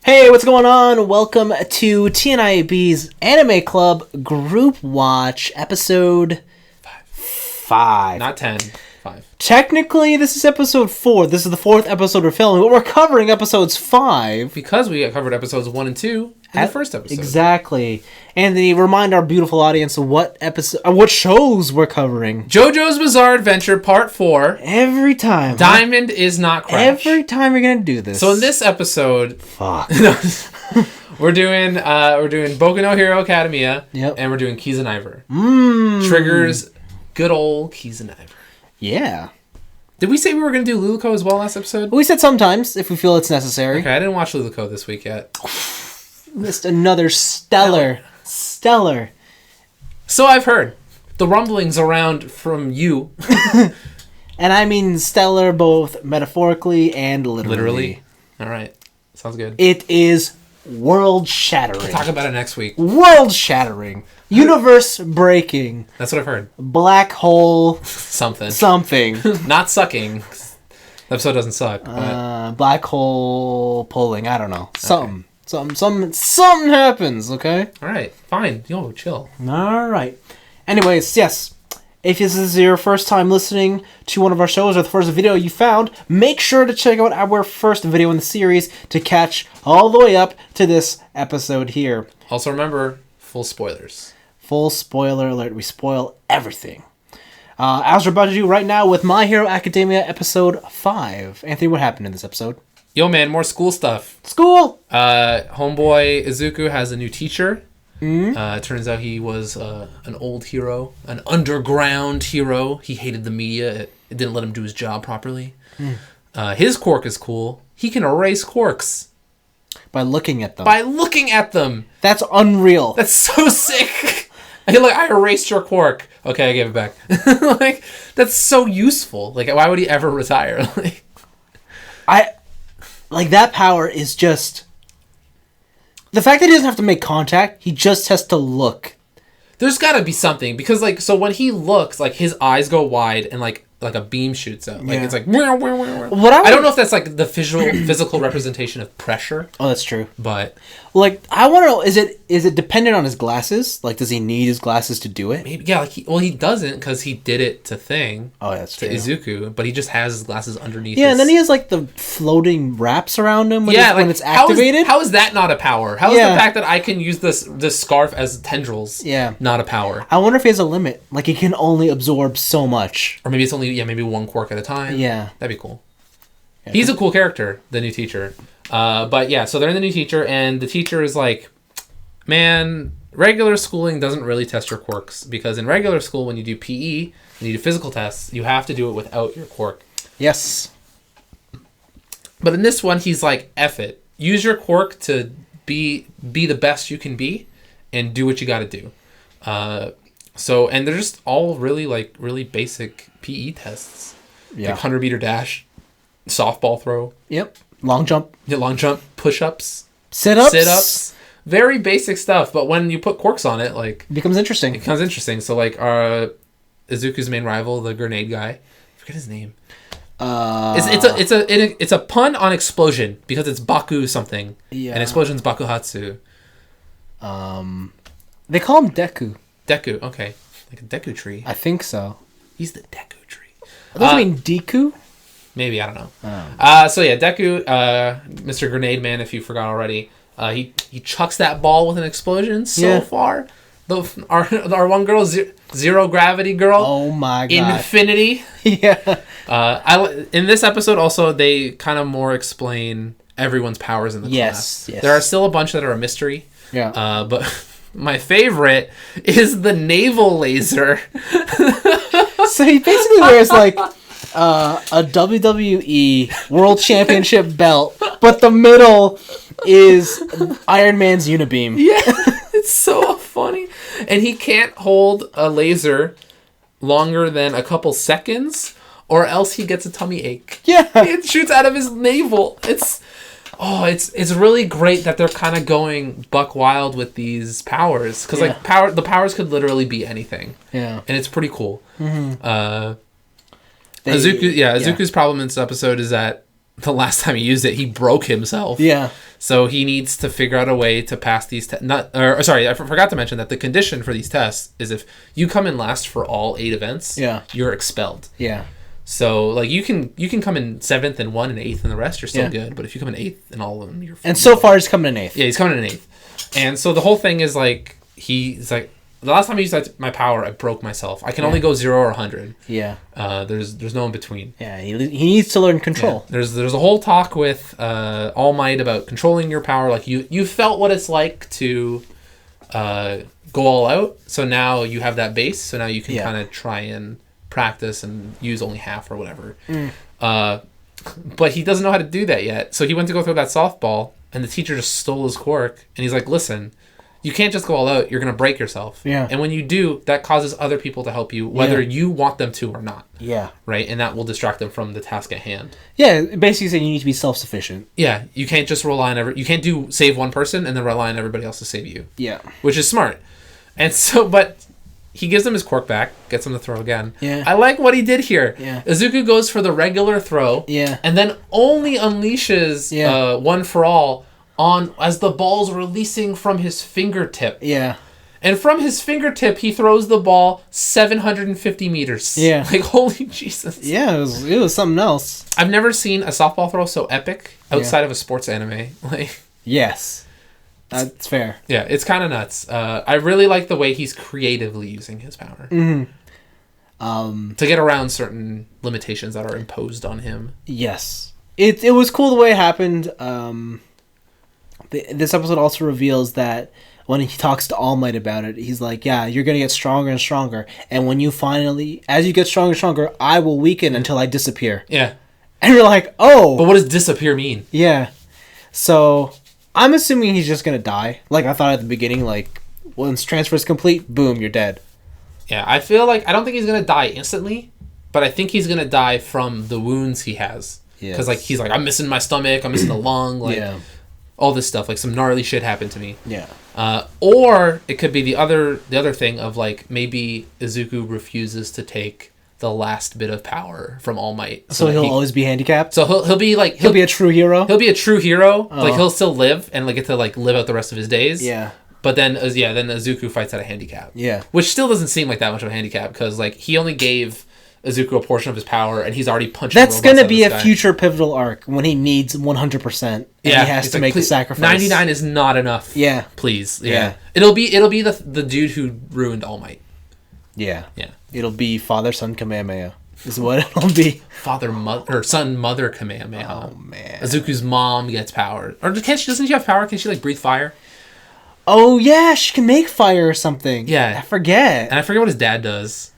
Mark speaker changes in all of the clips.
Speaker 1: Hey, what's going on? Welcome to TNIAB's Anime Club Group Watch, episode 5.
Speaker 2: Not 10, 5.
Speaker 1: Technically, this is episode 4. This is the 4th episode we're filming, but we're covering episodes 5.
Speaker 2: Because we covered episodes 1 and 2 in the first episode.
Speaker 1: Exactly. And they remind our beautiful audience of what shows we're covering. JoJo's Bizarre Adventure Part 4. Every time.
Speaker 2: Diamond is not Crash.
Speaker 1: Every time we're going to do this.
Speaker 2: So in this episode...
Speaker 1: Fuck.
Speaker 2: we're doing Boku no Hero Academia.
Speaker 1: Yep.
Speaker 2: And we're doing Kiznaiver. Triggers good old Kiznaiver.
Speaker 1: Yeah.
Speaker 2: Did we say we were going to do Luluco as well last episode?
Speaker 1: We said sometimes, if we feel it's necessary.
Speaker 2: Okay, I didn't watch Luluco this week yet.
Speaker 1: Missed another stellar.
Speaker 2: So I've heard the rumblings around from you.
Speaker 1: And I mean stellar both metaphorically and literally.
Speaker 2: All right. Sounds good.
Speaker 1: It is world-shattering.
Speaker 2: We'll talk about it next week.
Speaker 1: World-shattering. Universe-breaking.
Speaker 2: That's what I've heard.
Speaker 1: Black hole.
Speaker 2: Something. Not sucking. The episode doesn't suck.
Speaker 1: Black hole pulling. I don't know. Something. Okay. Something happens, okay?
Speaker 2: Alright, fine. Yo, chill.
Speaker 1: Alright. Anyways, yes. If this is your first time listening to one of our shows or the first video you found, make sure to check out our first video in the series to catch all the way up to this episode here.
Speaker 2: Also remember, full spoilers.
Speaker 1: Full spoiler alert. We spoil everything. As we're about to do right now with My Hero Academia episode 5. Anthony, what happened in this episode?
Speaker 2: Yo, man, more school stuff.
Speaker 1: School!
Speaker 2: Homeboy Izuku has a new teacher. It turns out he was an old hero, an underground hero. He hated the media. It didn't let him do his job properly. His quirk is cool. He can erase quirks.
Speaker 1: By looking at them. That's unreal.
Speaker 2: That's so sick. I erased your quirk. Okay, I gave it back. That's so useful. Why would he ever retire?
Speaker 1: That power is just... The fact that he doesn't have to make contact, he just has to look.
Speaker 2: There's gotta be something, because, so when he looks, his eyes go wide, and, a beam shoots out. It's like... I don't know if that's, the physical representation of pressure.
Speaker 1: Oh, that's true.
Speaker 2: But...
Speaker 1: I want to know, is it dependent on his glasses? Does he need his glasses to do it?
Speaker 2: Maybe, yeah, he doesn't, because he did it to Thing.
Speaker 1: Oh, that's true.
Speaker 2: To Izuku, but he just has his glasses underneath.
Speaker 1: Yeah, and then he has, the floating wraps around him when it's activated.
Speaker 2: How is that not a power? How is the fact that I can use this scarf as tendrils not a power?
Speaker 1: I wonder if he has a limit. He can only absorb so much.
Speaker 2: Or maybe it's only, maybe one quirk at a time.
Speaker 1: Yeah.
Speaker 2: That'd be cool. Yeah. He's a cool character, the new teacher. But yeah, so they're in the new teacher, and the teacher is like, man, regular schooling doesn't really test your quirks, because in regular school, when you do PE and you do physical tests, you have to do it without your quirk.
Speaker 1: Yes.
Speaker 2: But in this one, he's like, F it. Use your quirk to be the best you can be, and do what you gotta do. And they're just all really, really basic PE tests. Yeah. 100-meter dash, softball throw.
Speaker 1: Yep. Long jump.
Speaker 2: Yeah, long jump, push-ups.
Speaker 1: Sit-ups.
Speaker 2: Very basic stuff, but when you put quirks on it,
Speaker 1: it becomes interesting.
Speaker 2: So, Izuku's main rival, the grenade guy, I forget his name. It's a pun on explosion, because it's Baku something. Yeah. And explosion's Bakuhatsu.
Speaker 1: They call him Deku.
Speaker 2: Deku, okay. Like a Deku tree.
Speaker 1: I think so.
Speaker 2: He's the Deku tree.
Speaker 1: Does that mean Deku?
Speaker 2: Maybe, I don't know. Deku, Mr. Grenade Man, if you forgot already, he chucks that ball with an explosion so far. Our one girl, Zero Gravity Girl.
Speaker 1: Oh my god.
Speaker 2: Infinity.
Speaker 1: Yeah.
Speaker 2: In this episode, also, they kind of more explain everyone's powers in the class. Yes. There are still a bunch that are a mystery.
Speaker 1: Yeah.
Speaker 2: But my favorite is the navel laser.
Speaker 1: So he basically wears a WWE World Championship belt, but the middle is Iron Man's Unibeam.
Speaker 2: Yeah, it's so funny. And he can't hold a laser longer than a couple seconds, or else he gets a tummy ache.
Speaker 1: Yeah.
Speaker 2: It shoots out of his navel. It's really great that they're kind of going buck wild with these powers, because the powers could literally be anything.
Speaker 1: Yeah.
Speaker 2: And it's pretty cool.
Speaker 1: Mm-hmm.
Speaker 2: Izuku's problem in this episode is that the last time he used it, he broke himself.
Speaker 1: Yeah.
Speaker 2: So he needs to figure out a way to pass these tests. Sorry, I forgot to mention that the condition for these tests is if you come in last for all 8 events, you're expelled.
Speaker 1: Yeah.
Speaker 2: So like you can come in 7th in one and 8th in the rest, you're still good. But if you come in 8th in all of them, you're.
Speaker 1: And so far, he's coming in 8th.
Speaker 2: Yeah, he's coming in 8th. And so the whole thing is like he's like. The last time I used my power, I broke myself. I can only go 0 or 100. Yeah. There's no in between.
Speaker 1: Yeah, he needs to learn control.
Speaker 2: Yeah. There's a whole talk with All Might about controlling your power. Like you felt what it's like to go all out. So now you have that base. So now you can kind of try and practice and use only half or whatever. But he doesn't know how to do that yet. So he went to go throw that softball, and the teacher just stole his quirk. And he's like, "Listen. You can't just go all out. You're going to break yourself. Yeah. And when you do, that causes other people to help you, whether you want them to or not. Yeah. Right? And that will distract them from the task at hand.
Speaker 1: Yeah, basically saying you need to be self-sufficient.
Speaker 2: Yeah. You can't just rely on you can't save one person and then rely on everybody else to save you.
Speaker 1: Yeah.
Speaker 2: Which is smart. And so, but he gives him his quirk back, gets him to throw again.
Speaker 1: Yeah.
Speaker 2: I like what he did here.
Speaker 1: Yeah.
Speaker 2: Izuku goes for the regular throw.
Speaker 1: Yeah.
Speaker 2: And then only unleashes one for all as the ball's releasing from his fingertip.
Speaker 1: Yeah.
Speaker 2: And from his fingertip, he throws the ball 750 meters.
Speaker 1: Yeah.
Speaker 2: Like, holy Jesus.
Speaker 1: Yeah, it was something else.
Speaker 2: I've never seen a softball throw so epic outside of a sports anime. Like,
Speaker 1: yes. That's fair.
Speaker 2: Yeah, it's kind of nuts. I really like the way he's creatively using his power. Mm-hmm. To get around certain limitations that are imposed on him.
Speaker 1: Yes. It was cool the way it happened. This episode also reveals that when he talks to All Might about it, he's like, yeah, you're going to get stronger and stronger. And when you as you get stronger and stronger, I will weaken until I disappear.
Speaker 2: Yeah.
Speaker 1: And you're like, oh.
Speaker 2: But what does disappear mean?
Speaker 1: Yeah. So I'm assuming he's just going to die. Like I thought at the beginning, like once transfer is complete, boom, you're dead.
Speaker 2: Yeah, I feel like, I don't think he's going to die instantly, but I think he's going to die from the wounds he has. Because like he's like, I'm missing my stomach, I'm missing the lung, like all this stuff, like some gnarly shit happened to me.
Speaker 1: Yeah.
Speaker 2: Or it could be the other thing of like maybe Izuku refuses to take the last bit of power from All Might,
Speaker 1: so he'll always be handicapped.
Speaker 2: So he'll be like
Speaker 1: he'll be a true hero.
Speaker 2: He'll be a true hero. Oh. Like he'll still live and like get to like live out the rest of his days.
Speaker 1: Yeah.
Speaker 2: But then then Izuku fights at a handicap.
Speaker 1: Yeah.
Speaker 2: Which still doesn't seem like that much of a handicap because like he only gave Izuku a portion of his power, and he's already punching.
Speaker 1: That's going to be a future pivotal arc when he needs 100%. And he has to make the sacrifice.
Speaker 2: 99 is not enough.
Speaker 1: Yeah,
Speaker 2: please. Yeah. It'll be the dude who ruined All Might.
Speaker 1: Yeah.
Speaker 2: Yeah.
Speaker 1: It'll be Father Son Kamehameha. Is what it'll be.
Speaker 2: Son Mother Kamehameha.
Speaker 1: Oh man.
Speaker 2: Izuku's mom gets power, or doesn't she have power? Can she like breathe fire?
Speaker 1: Oh yeah, she can make fire or something.
Speaker 2: Yeah,
Speaker 1: I forget.
Speaker 2: And I forget what his dad does.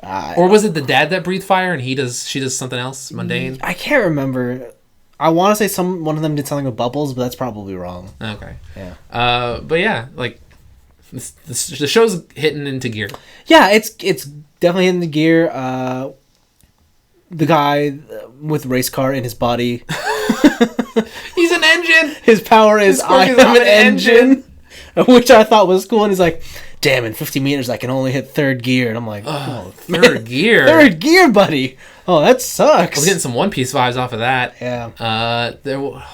Speaker 2: Or was it the dad that breathed fire and she does something else mundane?
Speaker 1: I can't remember. I want to say one of them did something with bubbles, but that's probably wrong.
Speaker 2: Okay.
Speaker 1: Yeah.
Speaker 2: But yeah, like the show's hitting into gear.
Speaker 1: Yeah, it's definitely hitting the gear. The guy with race car in his body.
Speaker 2: He's an engine.
Speaker 1: His power is I am an engine. Which I thought was cool, and he's like, damn, in 50 meters I can only hit third gear. And I'm like,
Speaker 2: third gear?
Speaker 1: Third gear, buddy. Oh, that sucks.
Speaker 2: I was getting some One Piece vibes off of that.
Speaker 1: Yeah.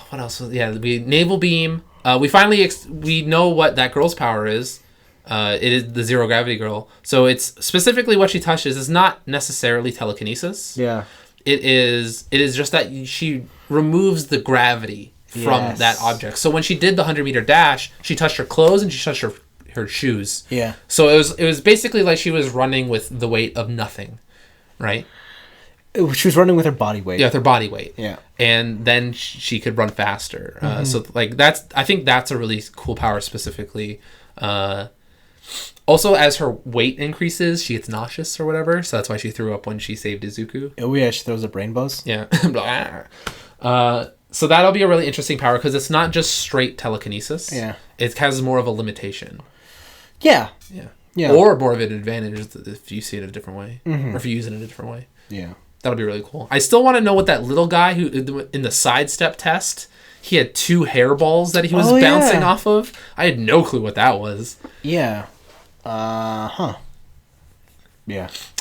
Speaker 2: What else was... Yeah, we Naval Beam. We finally... we know what that girl's power is. It is the Zero Gravity Girl. So it's specifically what she touches is not necessarily telekinesis.
Speaker 1: Yeah.
Speaker 2: It is just that she removes the gravity from that object. So when she did the 100-meter dash, she touched her clothes and she touched her shoes.
Speaker 1: Yeah.
Speaker 2: So it was basically like she was running with the weight of nothing, right?
Speaker 1: She was running with her body weight.
Speaker 2: Yeah, with her body weight.
Speaker 1: Yeah.
Speaker 2: And then she could run faster. So like I think that's a really cool power specifically. Also, as her weight increases, she gets nauseous or whatever. So that's why she threw up when she saved Izuku.
Speaker 1: Oh yeah, she throws up rainbows.
Speaker 2: Yeah. So that'll be a really interesting power because it's not just straight telekinesis.
Speaker 1: Yeah.
Speaker 2: It has more of a limitation.
Speaker 1: Yeah.
Speaker 2: Yeah.
Speaker 1: Yeah.
Speaker 2: Or more of an advantage if you see it a different way. Or if you use it in a different way.
Speaker 1: Yeah.
Speaker 2: That'll be really cool. I still want to know what that little guy who in the sidestep test, he had 2 hairballs that he was bouncing off of. I had no clue what that was.
Speaker 1: Yeah. Yeah.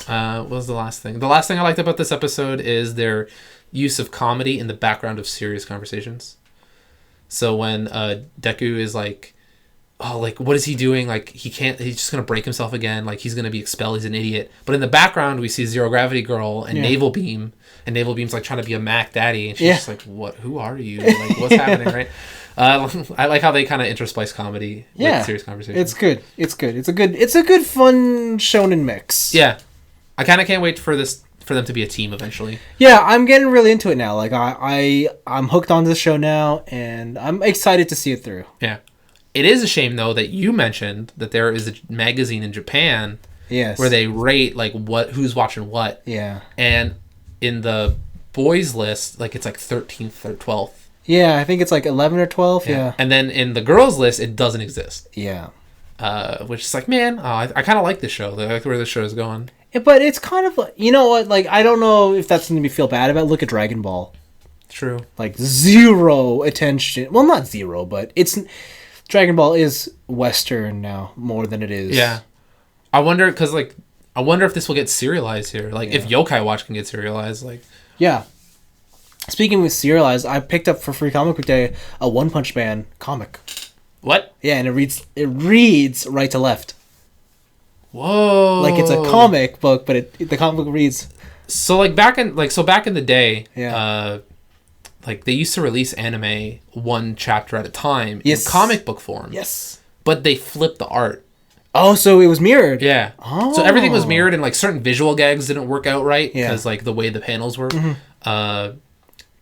Speaker 2: What was the last thing? The last thing I liked about this episode is they're use of comedy in the background of serious conversations. So when Deku is like, oh, like, what is he doing? Like, he's just going to break himself again. Like, he's going to be expelled. He's an idiot. But in the background, we see Zero Gravity Girl and Naval Beam. And Naval Beam's, like, trying to be a Mac Daddy. And she's just like, what? Who are you? Like, what's happening, right? I like how they kind of intersplice comedy with serious conversations.
Speaker 1: It's good. It's good. It's a good, fun shonen mix.
Speaker 2: Yeah. I kind of can't wait for them to be a team eventually.
Speaker 1: Yeah, I'm getting really into it now. Like, I'm hooked onto the show now, and I'm excited to see it through.
Speaker 2: Yeah. It is a shame, though, that you mentioned that there is a magazine in Japan where they rate, like, who's watching what.
Speaker 1: Yeah.
Speaker 2: And in the boys list, like, it's like 13th or 12th.
Speaker 1: Yeah, I think it's like 11 or 12, yeah.
Speaker 2: And then in the girls list, it doesn't exist.
Speaker 1: Yeah.
Speaker 2: Which is like, man, I kind of like this show. I like where the show is going.
Speaker 1: But it's kind of like, you know what, like, I don't know if that's something to feel bad about. Look at Dragon Ball.
Speaker 2: True.
Speaker 1: Like, zero attention. Well, not zero, but Dragon Ball is Western now more than it is.
Speaker 2: Yeah. I wonder if this will get serialized here. Like, if Yokai Watch can get serialized, like...
Speaker 1: Yeah. Speaking with serialized, I picked up for Free Comic Book Day a One Punch Man comic.
Speaker 2: What?
Speaker 1: Yeah, and it reads right to left.
Speaker 2: Whoa.
Speaker 1: Like, it's a comic book, but the comic book reads...
Speaker 2: So, like, back in the day... Yeah. Like, they used to release anime one chapter at a time in comic book form.
Speaker 1: Yes.
Speaker 2: But they flipped the art.
Speaker 1: Oh, so it was mirrored.
Speaker 2: Yeah.
Speaker 1: Oh.
Speaker 2: So everything was mirrored, and, like, certain visual gags didn't work out right because, like, the way the panels were. Mm-hmm.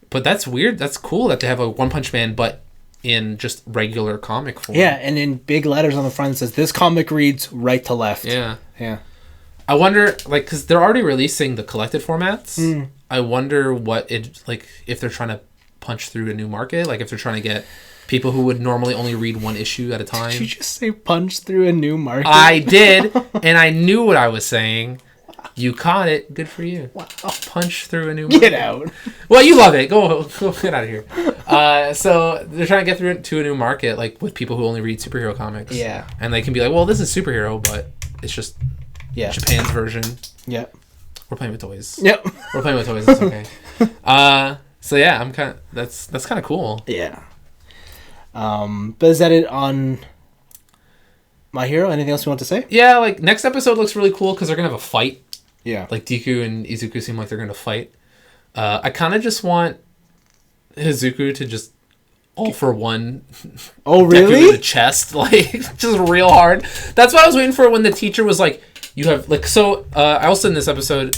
Speaker 2: But that's weird. That's cool that they have a One Punch Man, but in just regular comic form.
Speaker 1: Yeah, and in big letters on the front it says, this comic reads right to left.
Speaker 2: Yeah.
Speaker 1: Yeah.
Speaker 2: I wonder, like, because they're already releasing the collected formats. Mm. I wonder if they're trying to punch through a new market, like if they're trying to get people who would normally only read one issue at a time.
Speaker 1: Did you just say punch through a new market?
Speaker 2: I did, and I knew what I was saying. You caught it. Good for you.
Speaker 1: Wow.
Speaker 2: Punch through a new market.
Speaker 1: Get out.
Speaker 2: Well, you love it. Go get out of here. So they're trying to get through to a new market, like with people who only read superhero comics.
Speaker 1: Yeah.
Speaker 2: And they can be like, well, this is superhero, but it's just Japan's version.
Speaker 1: Yep.
Speaker 2: We're playing with toys.
Speaker 1: Yep.
Speaker 2: We're playing with toys. That's okay. So yeah, I'm kind of that's kind of cool.
Speaker 1: Yeah. But is that it on My Hero? Anything else you want to say?
Speaker 2: Yeah, like next episode looks really cool because they're gonna have a fight.
Speaker 1: Yeah.
Speaker 2: Like Deku and Izuku seem like they're gonna fight. I kind of just want Izuku to just all for one.
Speaker 1: Oh really?
Speaker 2: Deku in the chest, like just real hard. That's what I was waiting for when the teacher was like, "You have like." So I also in this episode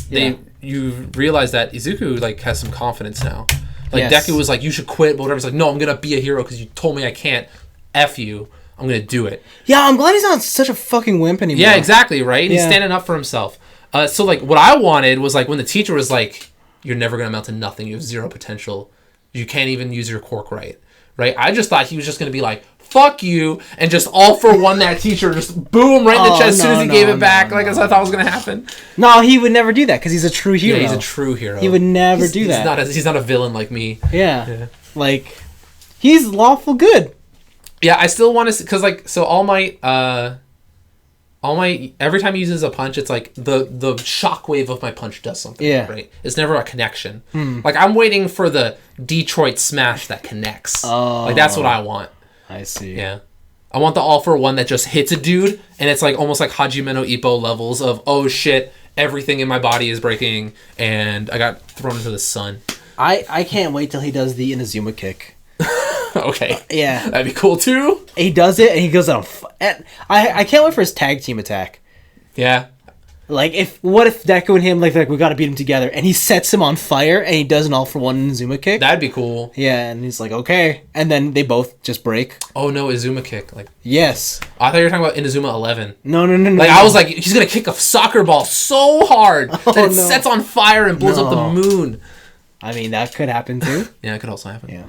Speaker 2: you realize that Izuku like has some confidence now. Like Deku was like, "You should quit," but whatever. He's like, "No, I'm gonna be a hero because you told me I can't. F you. I'm gonna do it."
Speaker 1: Yeah, I'm glad he's not such a fucking wimp anymore.
Speaker 2: Yeah, exactly, right? And he's standing up for himself. So like, what I wanted was like when the teacher was like, "You're never gonna amount to nothing. You have zero potential. You can't even use your quirk right." I just thought he was just gonna be like, "Fuck you," and just all for one that teacher just boom right in the chest as soon as he gave it back. Like that's what I thought was gonna happen.
Speaker 1: No, he would never do that because he's a true hero.
Speaker 2: Yeah, he's a true hero.
Speaker 1: He would never do that.
Speaker 2: He's not a villain like me.
Speaker 1: Yeah. Like he's lawful good.
Speaker 2: Yeah, I still want to because like so all my every time he uses a punch, it's like the shockwave of my punch does something. Yeah. Right. It's never a connection. Like I'm waiting for the Detroit smash that connects. Oh. Like that's what I want.
Speaker 1: I see.
Speaker 2: Yeah. I want the all for one that just hits a dude and it's like almost like Hajime no Ippo levels of oh shit, everything in my body is breaking and I got thrown into the sun.
Speaker 1: I can't wait till he does the Inazuma kick.
Speaker 2: Okay.
Speaker 1: Yeah.
Speaker 2: That'd be cool too.
Speaker 1: He does it and he goes on. I can't wait for his tag team attack.
Speaker 2: Yeah.
Speaker 1: Like what if Deku and him like we gotta beat him together and he sets him on fire and he does an all for one Inazuma kick.
Speaker 2: That'd be cool.
Speaker 1: Yeah, and he's like okay, and then they both just break.
Speaker 2: Oh no, Izuma kick like
Speaker 1: yes.
Speaker 2: I thought you were talking about Inazuma 11.
Speaker 1: No.
Speaker 2: Like I was like he's gonna kick a soccer ball so hard that it sets on fire and blows up the moon.
Speaker 1: I mean that could happen too.
Speaker 2: Yeah, it could also happen.
Speaker 1: Yeah.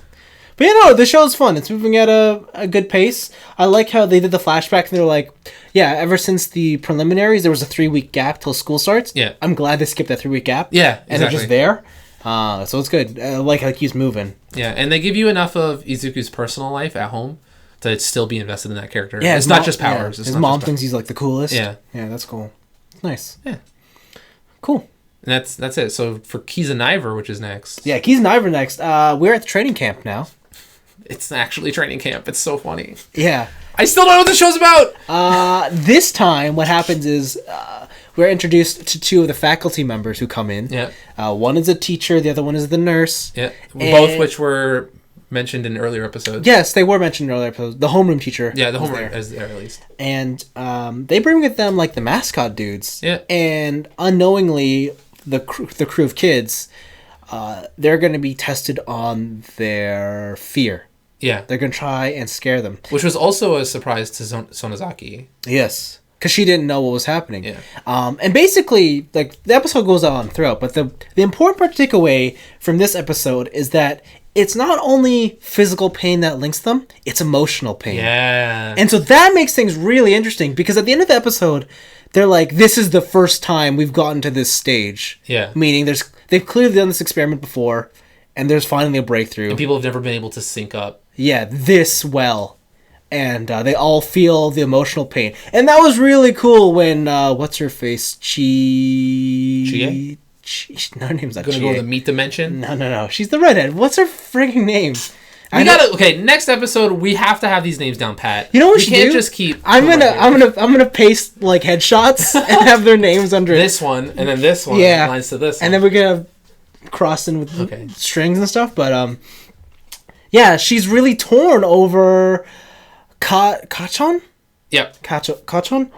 Speaker 1: But the show's fun. It's moving at a good pace. I like how they did the flashback and they're like, yeah, ever since the preliminaries, there was a 3-week gap till school starts.
Speaker 2: Yeah.
Speaker 1: I'm glad they skipped that 3-week gap.
Speaker 2: Yeah, exactly.
Speaker 1: And they're just there. So it's good. I like how it keeps moving.
Speaker 2: Yeah, and they give you enough of Izuku's personal life at home to still be invested in that character.
Speaker 1: Yeah,
Speaker 2: it's not just powers.
Speaker 1: His mom thinks he's like the coolest.
Speaker 2: Yeah.
Speaker 1: Yeah, that's cool. It's nice.
Speaker 2: Yeah.
Speaker 1: Cool.
Speaker 2: And that's it. So for Kiznaiver, which is next.
Speaker 1: Yeah, Kiznaiver next. We're at the training camp now.
Speaker 2: It's actually training camp. It's so funny.
Speaker 1: Yeah.
Speaker 2: I still don't know what the show's about.
Speaker 1: This time, what happens is we're introduced to two of the faculty members who come in.
Speaker 2: Yeah.
Speaker 1: One is a teacher, the other one is the nurse.
Speaker 2: Yeah. Both which were mentioned in earlier episodes.
Speaker 1: Yes, they were mentioned in earlier episodes. The homeroom teacher.
Speaker 2: Yeah, the homeroom is there at least.
Speaker 1: And they bring with them like the mascot dudes.
Speaker 2: Yeah.
Speaker 1: And unknowingly, the crew of kids, they're going to be tested on their fear.
Speaker 2: Yeah.
Speaker 1: They're going to try and scare them.
Speaker 2: Which was also a surprise to Sonozaki.
Speaker 1: Yes. Because she didn't know what was happening.
Speaker 2: Yeah.
Speaker 1: And basically, like, the episode goes on throughout, but the important part to take away from this episode is that it's not only physical pain that links them, it's emotional pain.
Speaker 2: Yeah.
Speaker 1: And so that makes things really interesting, because at the end of the episode, they're like, this is the first time we've gotten to this stage.
Speaker 2: Yeah.
Speaker 1: Meaning they've clearly done this experiment before, and there's finally a breakthrough.
Speaker 2: And people have never been able to sync up.
Speaker 1: Yeah, this well. And they all feel the emotional pain. And that was really cool when, what's her face? Chie? No, her name's not
Speaker 2: Gonna
Speaker 1: Chie.
Speaker 2: go to the meat dimension?
Speaker 1: No. She's the redhead. What's her freaking name?
Speaker 2: Next episode, we have to have these names down pat.
Speaker 1: You know what
Speaker 2: we
Speaker 1: should
Speaker 2: can't
Speaker 1: do?
Speaker 2: just keep...
Speaker 1: I'm gonna paste, like, headshots and have their names under
Speaker 2: this one, and then this one.
Speaker 1: Yeah.
Speaker 2: Lines to this one.
Speaker 1: And then we're gonna cross in with strings and stuff. But, yeah, she's really torn over... Kachon?
Speaker 2: Yep.
Speaker 1: Kachon?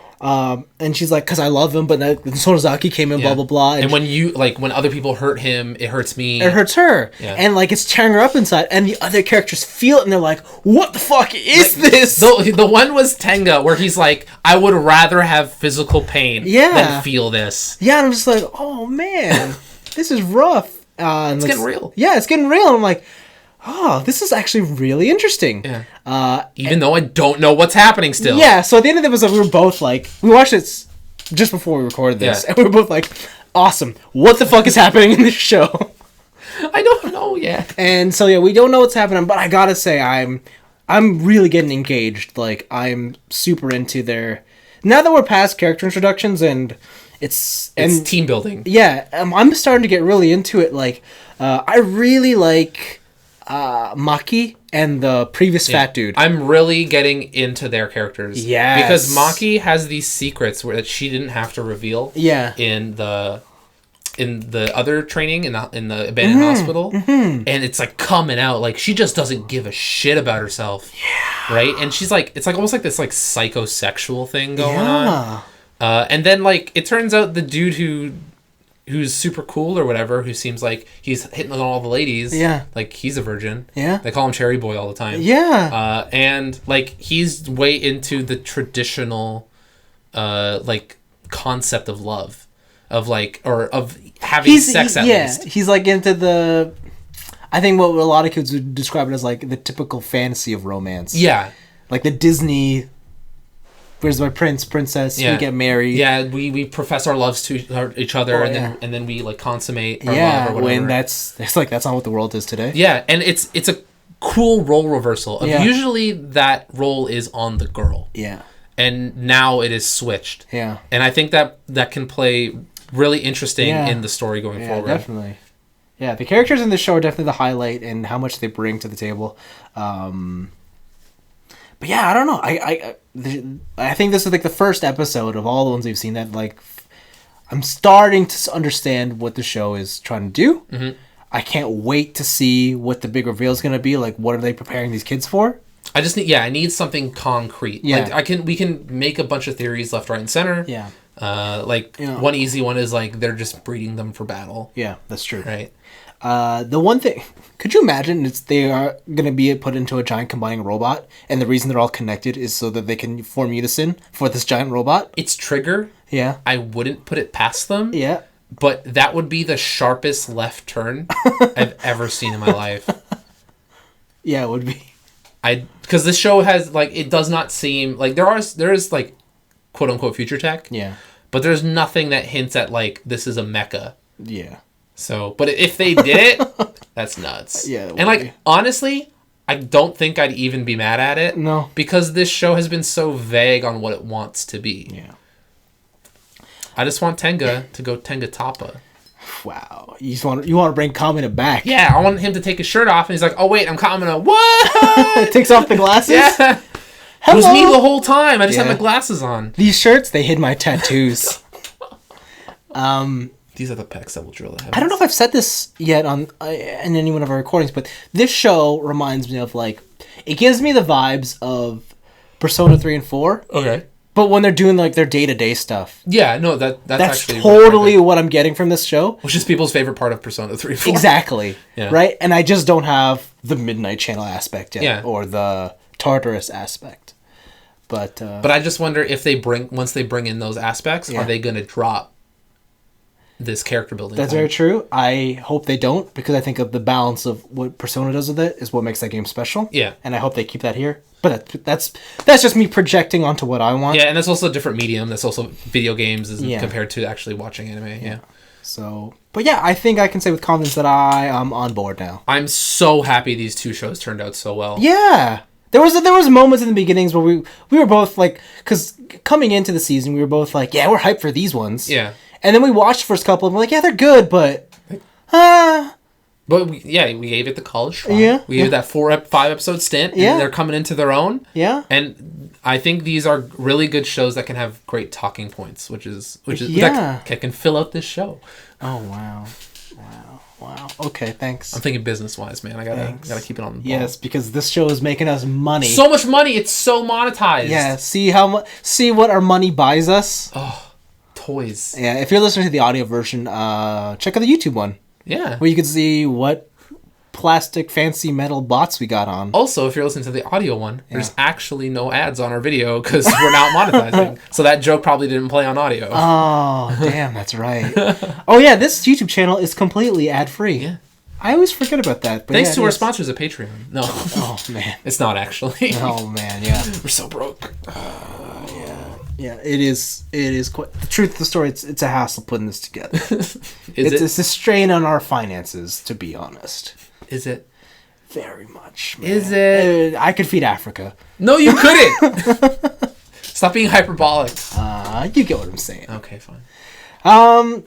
Speaker 1: And she's like, because I love him, but then Sonozaki came in, blah, blah, blah.
Speaker 2: And when other people hurt him, it hurts me.
Speaker 1: It hurts her.
Speaker 2: Yeah.
Speaker 1: And, like, it's tearing her up inside. And the other characters feel it, and they're like, what the fuck is this?
Speaker 2: The one was Tenga, where he's like, I would rather have physical pain than feel this.
Speaker 1: Yeah, and I'm just like, oh, man, this is rough.
Speaker 2: It's getting real.
Speaker 1: Yeah, it's getting real. And I'm like, oh, this is actually really interesting.
Speaker 2: Yeah. Even though I don't know what's happening still.
Speaker 1: Yeah, so at the end of the episode, we were both like, we watched it just before we recorded this, and we were both like, awesome, what the fuck is happening in this show?
Speaker 2: I don't know yet.
Speaker 1: And so, yeah, we don't know what's happening, but I gotta say, I'm really getting engaged. Like, I'm super into their... Now that we're past character introductions, and it's
Speaker 2: team building.
Speaker 1: Yeah, I'm starting to get really into it. Like, I really like... Maki and the previous fat dude.
Speaker 2: I'm really getting into their characters.
Speaker 1: Yes.
Speaker 2: Because Maki has these secrets that she didn't have to reveal.
Speaker 1: Yeah.
Speaker 2: In the other training in the abandoned hospital, and it's like coming out, like she just doesn't give a shit about herself. Yeah. Right. And she's like, it's like almost like this like psychosexual thing going on. And then like it turns out the dude who's super cool or whatever, who seems like he's hitting on all the ladies. Yeah. Like, he's a virgin.
Speaker 1: Yeah.
Speaker 2: They call him Cherry Boy all the time.
Speaker 1: Yeah.
Speaker 2: And, like, he's way into the traditional, like, concept of love. Of, like, or of having sex at least.
Speaker 1: He's, like, into the... I think what a lot of kids would describe it as, like, the typical fantasy of romance.
Speaker 2: Yeah.
Speaker 1: Like, the Disney... Where's my princess? We get married.
Speaker 2: Yeah, we profess our loves to each other, and then we like consummate our love or whatever.
Speaker 1: When that's not what the world is today.
Speaker 2: Yeah, and it's a cool role reversal. Usually that role is on the girl. Yeah. And now it is switched. Yeah. And I think that can play really interesting in the story going forward.
Speaker 1: Yeah, definitely. Yeah, the characters in the show are definitely the highlight and how much they bring to the table. But yeah, I don't know. I think this is like the first episode of all the ones we've seen that like I'm starting to understand what the show is trying to do. Mm-hmm. I can't wait to see what the big reveal is going to be. Like, what are they preparing these kids for?
Speaker 2: I need something concrete. Yeah. Like we can make a bunch of theories left, right, and center. Yeah. One easy one is like they're just breeding them for battle.
Speaker 1: Yeah, that's true.
Speaker 2: Right.
Speaker 1: The one thing, could you imagine they are going to be put into a giant combining robot, and the reason they're all connected is so that they can form unison for this giant robot?
Speaker 2: It's Trigger. Yeah. I wouldn't put it past them. Yeah. But that would be the sharpest left turn I've ever seen in my life.
Speaker 1: Yeah, it would be.
Speaker 2: Because this show has, like, it does not seem, like, there is, like, quote-unquote future tech. Yeah. But there's nothing that hints at, like, this is a mecha. Yeah. So, but if they did it, that's nuts. Yeah. And like, honestly, I don't think I'd even be mad at it. No. Because this show has been so vague on what it wants to be. Yeah. I just want Tenga to go Tenga Tappa.
Speaker 1: Wow. You want to bring Kamina back.
Speaker 2: Yeah, I want him to take his shirt off, and he's like, oh, wait, I'm Kamina. What?
Speaker 1: Takes off the glasses?
Speaker 2: Yeah.
Speaker 1: Hello?
Speaker 2: It was me the whole time. I just had my glasses on.
Speaker 1: These shirts, they hid my tattoos.
Speaker 2: These are the pecs that will drill the heavens.
Speaker 1: I don't know if I've said this yet in any one of our recordings, but this show reminds me of, like, it gives me the vibes of Persona 3 and 4.
Speaker 2: Okay.
Speaker 1: But when they're doing, like, their day-to-day stuff.
Speaker 2: Yeah, no, that's actually...
Speaker 1: totally what I'm getting from this show.
Speaker 2: Which is people's favorite part of Persona 3 and 4.
Speaker 1: Exactly.
Speaker 2: Yeah.
Speaker 1: Right? And I just don't have the Midnight Channel aspect yet.
Speaker 2: Yeah.
Speaker 1: Or the Tartarus aspect. But
Speaker 2: I just wonder if once they bring in those aspects, are they going to drop this character building?
Speaker 1: That's very true. I hope they don't, because I think of the balance of what Persona does with it is what makes that game special.
Speaker 2: Yeah.
Speaker 1: And I hope they keep that here. But that's just me projecting onto what I want.
Speaker 2: Yeah, and that's also a different medium. That's also video games compared to actually watching anime. Yeah.
Speaker 1: So, but yeah, I think I can say with confidence that I am on board now.
Speaker 2: I'm so happy these two shows turned out so well.
Speaker 1: Yeah. There was moments in the beginnings where we were both like, because coming into the season, we were both like, yeah, we're hyped for these ones.
Speaker 2: Yeah.
Speaker 1: And then we watched the first couple and we're like, yeah, they're good, but...
Speaker 2: But we gave it the college try.
Speaker 1: Yeah.
Speaker 2: We gave it that 4-5 episode stint. And they're coming into their own.
Speaker 1: Yeah.
Speaker 2: And I think these are really good shows that can have great talking points, which is that can fill out this show.
Speaker 1: Oh wow. Okay, thanks.
Speaker 2: I'm thinking business wise, man. I gotta keep it on the ball.
Speaker 1: Yes, because this show is making us money.
Speaker 2: So much money. It's so monetized.
Speaker 1: Yeah. See what our money buys us.
Speaker 2: Oh, toys.
Speaker 1: Yeah. If you're listening to the audio version, check out the YouTube one.
Speaker 2: Yeah.
Speaker 1: Where you can see what plastic fancy metal bots we got on.
Speaker 2: Also, if you're listening to the audio one, there's actually no ads on our video because we're not monetizing. So that joke probably didn't play on audio.
Speaker 1: Oh, damn, that's right. Oh yeah, this YouTube channel is completely ad free.
Speaker 2: Yeah.
Speaker 1: I always forget about that. But
Speaker 2: Thanks to our sponsors at Patreon. No.
Speaker 1: Oh man.
Speaker 2: It's not actually.
Speaker 1: Oh man, yeah.
Speaker 2: We're so broke.
Speaker 1: Yeah, it is quite the truth of the story. It's a hassle putting this together. It's a strain on our finances, to be honest.
Speaker 2: Is it?
Speaker 1: Very much. Man.
Speaker 2: Is it?
Speaker 1: I could feed Africa.
Speaker 2: No, you couldn't. Stop being hyperbolic.
Speaker 1: You get what I'm saying.
Speaker 2: Okay, fine.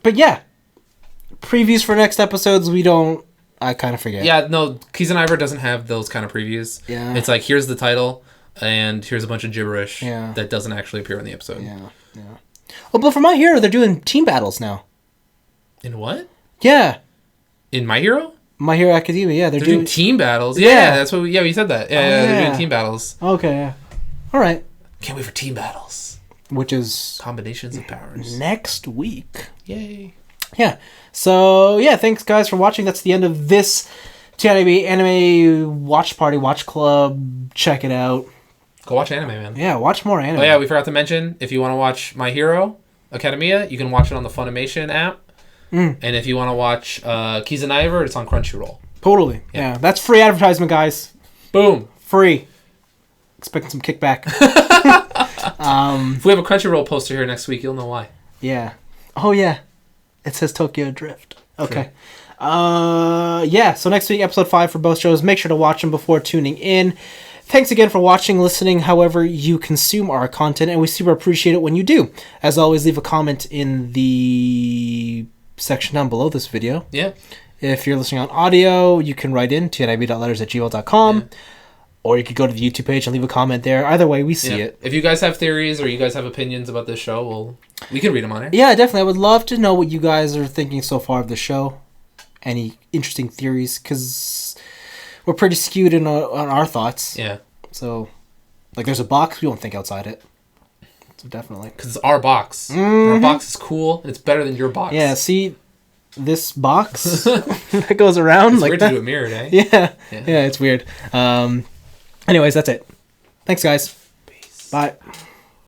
Speaker 1: But yeah, previews for next episodes. I kind of forget.
Speaker 2: Yeah, no, Kiznaiver doesn't have those kind of previews.
Speaker 1: Yeah.
Speaker 2: It's like, here's the title, and here's a bunch of gibberish
Speaker 1: Yeah.
Speaker 2: that doesn't actually appear in the episode.
Speaker 1: Yeah. Oh, but for My Hero, they're doing team battles now.
Speaker 2: In what?
Speaker 1: Yeah.
Speaker 2: In My Hero?
Speaker 1: My Hero Academia, yeah. They're doing
Speaker 2: team battles.
Speaker 1: Yeah.
Speaker 2: Yeah, that's what we said that. Yeah, they're doing team battles.
Speaker 1: Okay, yeah. All right.
Speaker 2: Can't wait for team battles.
Speaker 1: Which is...
Speaker 2: combinations of powers.
Speaker 1: Next week.
Speaker 2: Yay.
Speaker 1: Yeah. So, yeah, thanks, guys, for watching. That's the end of this TNIAB Anime Watch Party, Watch Club. Check it out.
Speaker 2: Go watch anime, man.
Speaker 1: Yeah, watch more anime.
Speaker 2: Oh, yeah, we forgot to mention, if you want to watch My Hero Academia, you can watch it on the Funimation app. And if you want to watch Kiznaiver, it's on Crunchyroll.
Speaker 1: Totally. Yeah. That's free advertisement, guys.
Speaker 2: Boom.
Speaker 1: Free. Expecting some kickback.
Speaker 2: If we have a Crunchyroll poster here next week, you'll know why.
Speaker 1: Yeah. Oh, yeah. It says Tokyo Drift. Okay. Yeah, so next week, episode 5 for both shows. Make sure to watch them before tuning in. Thanks again for watching, listening, however you consume our content, and we super appreciate it when you do. As always, leave a comment in the section down below this video.
Speaker 2: Yeah.
Speaker 1: If you're listening on audio, you can write in tniab.letters@gmail.com. Yeah. Or you could go to the YouTube page and leave a comment there. Either way, we see it.
Speaker 2: If you guys have theories or you guys have opinions about this show, we can read them on here.
Speaker 1: Yeah, definitely. I would love to know what you guys are thinking so far of the show. Any interesting theories, because we're pretty skewed on our thoughts.
Speaker 2: Yeah.
Speaker 1: So, like, there's a box, we won't think outside it. So definitely.
Speaker 2: Because it's our box. Mm-hmm. Our box is cool, and it's better than your box.
Speaker 1: Yeah, see this box that goes around?
Speaker 2: It's
Speaker 1: like
Speaker 2: weird
Speaker 1: that?
Speaker 2: to do a mirror, eh?
Speaker 1: Yeah, it's weird. Anyways, that's it. Thanks, guys.
Speaker 2: Peace.
Speaker 1: Bye.